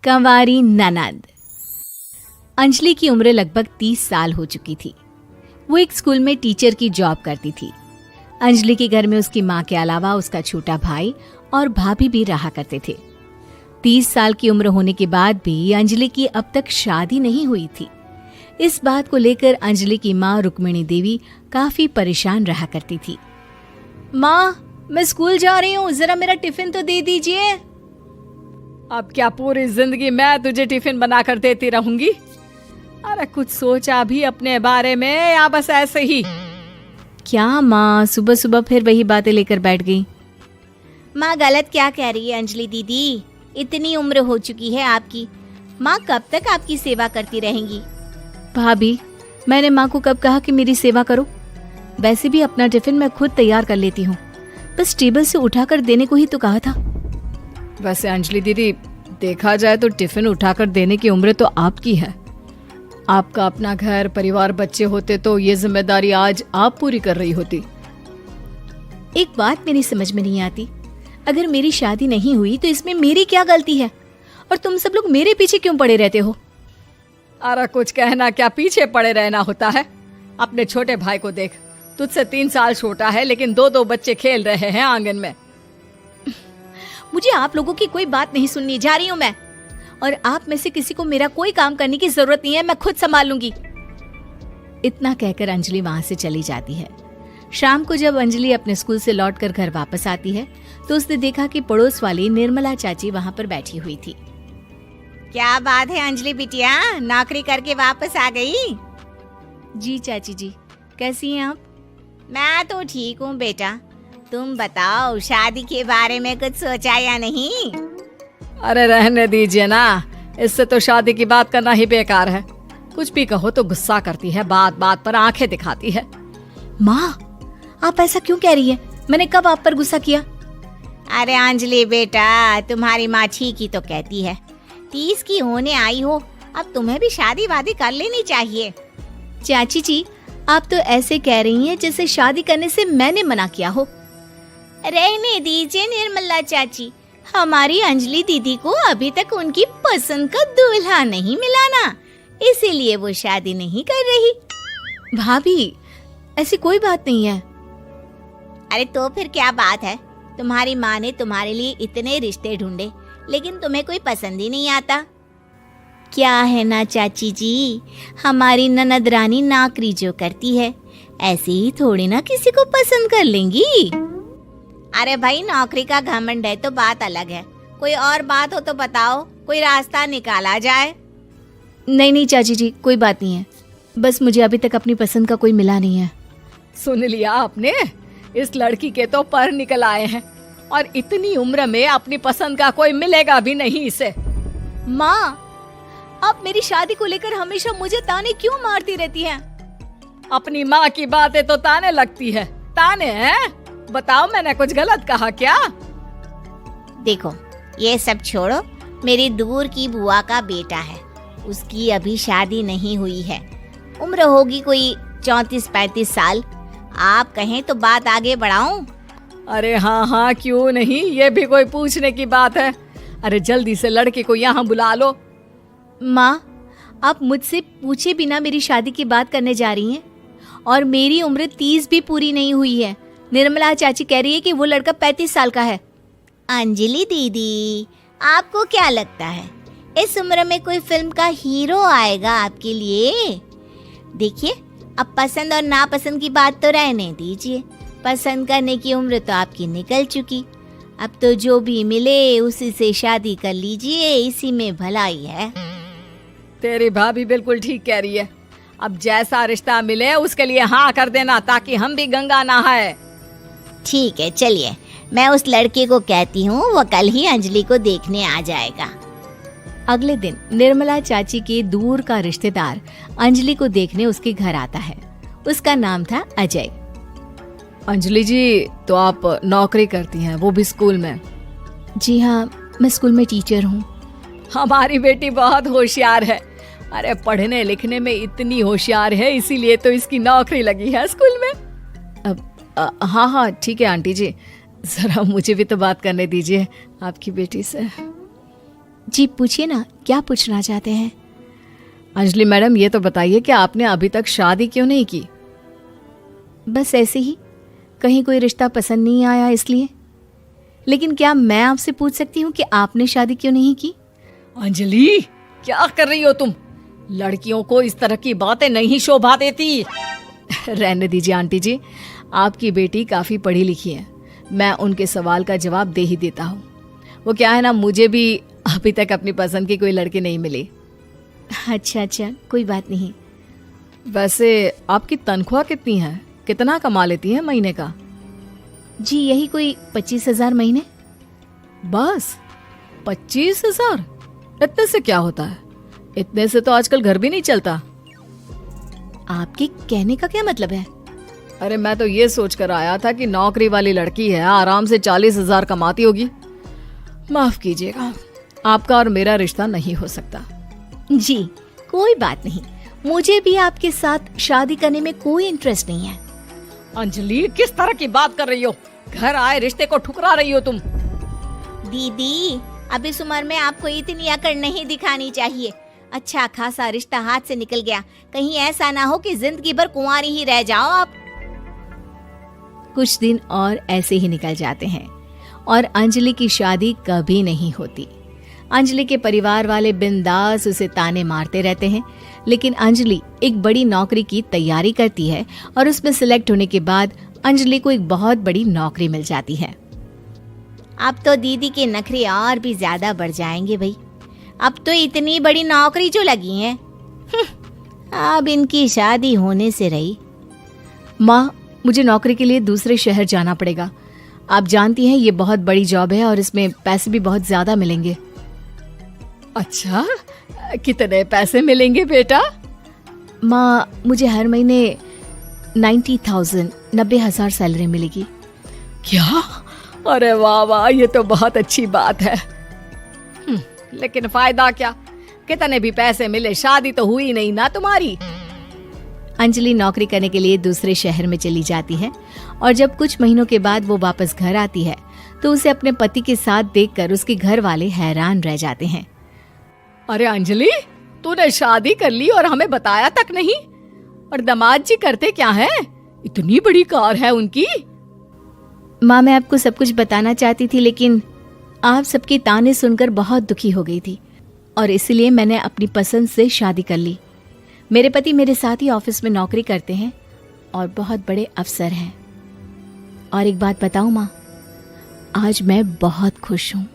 कंवारी ननद। अंजलि की उम्र लगभग 30 साल हो चुकी थी। वो एक स्कूल में टीचर की जॉब करती थी। अंजलि के घर में उसकी माँ के अलावा उसका छोटा भाई और भाभी भी रहा करते थे। 30 साल की उम्र होने के बाद भी अंजलि की अब तक शादी नहीं हुई थी। इस बात को लेकर अंजलि की माँ रुक्मिणी देवी काफी परेशान रहा करती थी। माँ, मैं स्कूल जा रही हूँ, जरा मेरा टिफिन तो दे दीजिए। अब क्या पूरी जिंदगी मैं तुझे टिफिन बनाकर देती रहूंगी? अरे कुछ सोचा भी अपने बारे में या बस ऐसे ही? क्या माँ, सुबह सुबह फिर वही बातें लेकर बैठ गई। माँ गलत क्या कह रही है अंजलि दीदी? इतनी उम्र हो चुकी है आपकी, माँ कब तक आपकी सेवा करती रहेंगी? भाभी, मैंने माँ को कब कहा कि मेरी सेवा करो? वैसे भी अपना टिफिन मैं खुद तैयार कर लेती हूँ, बस टेबल से उठाकर देने को ही तो कहा था। वैसे अंजलि दीदी, देखा जाए तो टिफिन उठाकर देने की उम्र तो आपकी है। आपका अपना घर परिवार बच्चे होते तो ये जिम्मेदारी आज आप पूरी कर रही होती। एक बात मेरी समझ में नहीं आती, अगर मेरी शादी नहीं हुई तो इसमें मेरी क्या गलती है और तुम सब लोग मेरे पीछे क्यों पड़े रहते हो? अरे कुछ कहना क्या पीछे पड़े रहना होता है? अपने छोटे भाई को देख, तुझसे 3 साल छोटा है लेकिन 2 बच्चे खेल रहे हैं आंगन में। मुझे आप लोगों की कोई बात नहीं सुननी, जा रही हूँ मैं। और आप में से किसी को मेरा कोई काम करने की जरूरत नहीं है, मैं खुद संभाल लूंगी। इतना कहकर अंजलि वहां से चली जाती है। शाम को जब अंजलि अपने स्कूल से लौटकर घर वापस आती है तो उसने देखा कि पड़ोस वाली निर्मला चाची वहां पर बैठी हुई थी। क्या बात है अंजलि बिटिया, नौकरी करके वापस आ गई? जी चाची जी, कैसी हैं आप? मैं तो ठीक हूँ बेटा, तुम बताओ शादी के बारे में कुछ सोचा या नहीं? अरे रहने दीजिए ना, इससे तो शादी की बात करना ही बेकार है। कुछ भी कहो तो गुस्सा करती है, बात बात पर आंखें दिखाती है। माँ, आप ऐसा क्यों कह रही है? मैंने कब आप पर गुस्सा किया? अरे अंजलि बेटा, तुम्हारी माँ ठीक ही तो कहती है। 30 की होने आई हो, अब तुम्हें भी शादी वादी कर लेनी चाहिए। चाची जी, आप तो ऐसे कह रही हैं जैसे शादी करने से मैंने मना किया हो। रहने दीजिए निर्मला चाची, हमारी अंजलि दीदी को अभी तक उनकी पसंद का दूल्हा नहीं मिला ना, इसीलिए वो शादी नहीं कर रही। भाभी, ऐसी कोई बात नहीं है। अरे तो फिर क्या बात है? तुम्हारी माँ ने तुम्हारे लिए इतने रिश्ते ढूंढे लेकिन तुम्हें कोई पसंद ही नहीं आता। क्या है ना चाची जी, हमारी ननद रानी नौकरी जो करती है, ऐसे ही थोड़ी ना किसी को पसंद कर लेंगी। अरे भाई, नौकरी का घमंड है तो बात अलग है, कोई और बात हो तो बताओ, कोई रास्ता निकाला जाए। नहीं नहीं चाची जी, कोई बात नहीं है, बस मुझे अभी तक अपनी पसंद का कोई मिला नहीं है। सुन लिया आपने, इस लड़की के तो पर निकल आए हैं और इतनी उम्र में अपनी पसंद का कोई मिलेगा भी नहीं इसे। माँ, आप मेरी शादी को लेकर हमेशा मुझे ताने क्यों मारती रहती हैं? अपनी माँ की बातें तो ताने लगती है। ताने हैं? बताओ, मैंने कुछ गलत कहा क्या? देखो, ये सब छोड़ो, मेरी दूर की बुआ का बेटा है, उसकी अभी शादी नहीं हुई है, उम्र होगी कोई 34-35 साल। आप कहें तो बात आगे बढ़ाऊं? अरे हाँ हाँ, क्यों नहीं, ये भी कोई पूछने की बात है। अरे जल्दी से लड़के को यहाँ बुला लो। माँ, आप मुझसे पूछे बिना मेरी शादी की बात करने जा रही हैं और मेरी उम्र 30 भी पूरी नहीं हुई है। निर्मला चाची कह रही है कि वो लड़का 35 साल का है। अंजलि दीदी, आपको क्या लगता है इस उम्र में कोई फिल्म का हीरो आएगा आपके लिए? देखिए, अब पसंद और नापसंद की बात तो रहने दीजिए, पसंद करने की उम्र तो आपकी निकल चुकी। अब तो जो भी मिले उसी से शादी कर लीजिए, इसी में भलाई है। तेरी भाभी बिल्कुल ठीक कह रही है। अब जैसा रिश्ता मिले उसके लिए हाँ कर देना, ताकि हम भी गंगा नहाए। ठीक है, चलिए मैं उस लड़के को कहती हूँ, वो कल ही अंजलि को देखने आ जाएगा। अगले दिन निर्मला चाची के दूर का रिश्तेदार अंजलि को देखने उसके घर आता है। उसका नाम था अजय। अंजलि जी, तो आप नौकरी करती हैं, वो भी स्कूल में? जी हाँ, मैं स्कूल में टीचर हूँ। हमारी बेटी बहुत होशियार है। अरे पढ़ने लिखने में इतनी होशियार है, इसीलिए तो इसकी नौकरी लगी है स्कूल में। हाँ हाँ ठीक है आंटी जी, जरा मुझे भी तो बात करने दीजिए आपकी बेटी से। जी पूछिए ना, क्या पूछना चाहते हैं? अंजलि मैडम, ये तो बताइए कि आपने अभी तक शादी क्यों नहीं की? बस ऐसे ही, कहीं कोई रिश्ता पसंद नहीं आया इसलिए। लेकिन क्या मैं आपसे पूछ सकती हूँ कि आपने शादी क्यों नहीं की? अंजलि, क्या कर रही हो तुम? लड़कियों को इस तरह की बातें नहीं शोभा देती। रहने दीजिए आंटी जी, आपकी बेटी काफी पढ़ी लिखी है, मैं उनके सवाल का जवाब दे ही देता हूँ। वो क्या है ना, मुझे भी अभी तक अपनी पसंद की कोई लड़की नहीं मिली। अच्छा, कोई बात नहीं। वैसे आपकी तनख्वाह कितनी है? कितना कमा लेती है महीने का? जी यही कोई 25,000 महीने। बस 25,000? इतने से क्या होता है? इतने से तो आजकल घर भी नहीं चलता। आपके कहने का क्या मतलब है? अरे मैं तो ये सोच कर आया था कि नौकरी वाली लड़की है, आराम से 40,000 कमाती होगी। माफ कीजिएगा, आपका और मेरा रिश्ता नहीं हो सकता। जी कोई बात नहीं, मुझे भी आपके साथ शादी करने में कोई इंटरेस्ट नहीं है। अंजलि, किस तरह की बात कर रही हो? घर आए रिश्ते को ठुकरा रही हो तुम। दीदी, अब इस उम्र में आपको इतनी अकड़ नहीं दिखानी चाहिए। अच्छा खासा रिश्ता हाथ से निकल गया, कहीं ऐसा ना हो कि जिंदगी भर कुंवारी ही रह जाओ आप। कुछ दिन और ऐसे ही निकल जाते हैं और अंजलि की शादी कभी नहीं होती। अंजलि के परिवार वाले बिंदास उसे ताने मारते रहते हैं, लेकिन अंजलि एक बड़ी नौकरी की तैयारी करती है और उसमें सिलेक्ट होने के बाद अंजलि को एक बहुत बड़ी नौकरी मिल जाती है। अब तो दीदी के नखरे और भी ज्यादा बढ़ जाएंगे भाई। अब तो इतनी बड़ी नौकरी जो लगी है, अब इनकी शादी होने से रही। माँ, मुझे नौकरी के लिए दूसरे शहर जाना पड़ेगा। आप जानती हैं ये बहुत बड़ी जॉब है और इसमें पैसे भी बहुत ज्यादा मिलेंगे। अच्छा, कितने पैसे मिलेंगे बेटा? माँ, मुझे हर महीने 90,000 सैलरी मिलेगी। क्या? अरे वाह वाह, ये तो बहुत अच्छी बात है। लेकिन फायदा क्या? कितने भी पैसे मिले, शादी तो हुई नहीं ना तुम्हारी। अंजलि नौकरी करने के लिए दूसरे शहर में चली जाती है और जब कुछ महीनों के बाद वो वापस घर आती है तो उसे अपने पति के साथ देखकर उसके घर वाले हैरान रह जाते हैं। अरे अंजलि, तूने शादी कर ली और हमें बताया तक नहीं। और दामाद जी करते क्या है? इतनी बड़ी कार है उनकी। माँ, मैं आपको सब कुछ बताना चाहती थी, लेकिन आप सबके ताने सुनकर बहुत दुखी हो गई थी और इसलिए मैंने अपनी पसंद से शादी कर ली। मेरे पति मेरे साथ ही ऑफिस में नौकरी करते हैं और बहुत बड़े अफसर हैं। और एक बात बताऊं माँ, आज मैं बहुत खुश हूँ।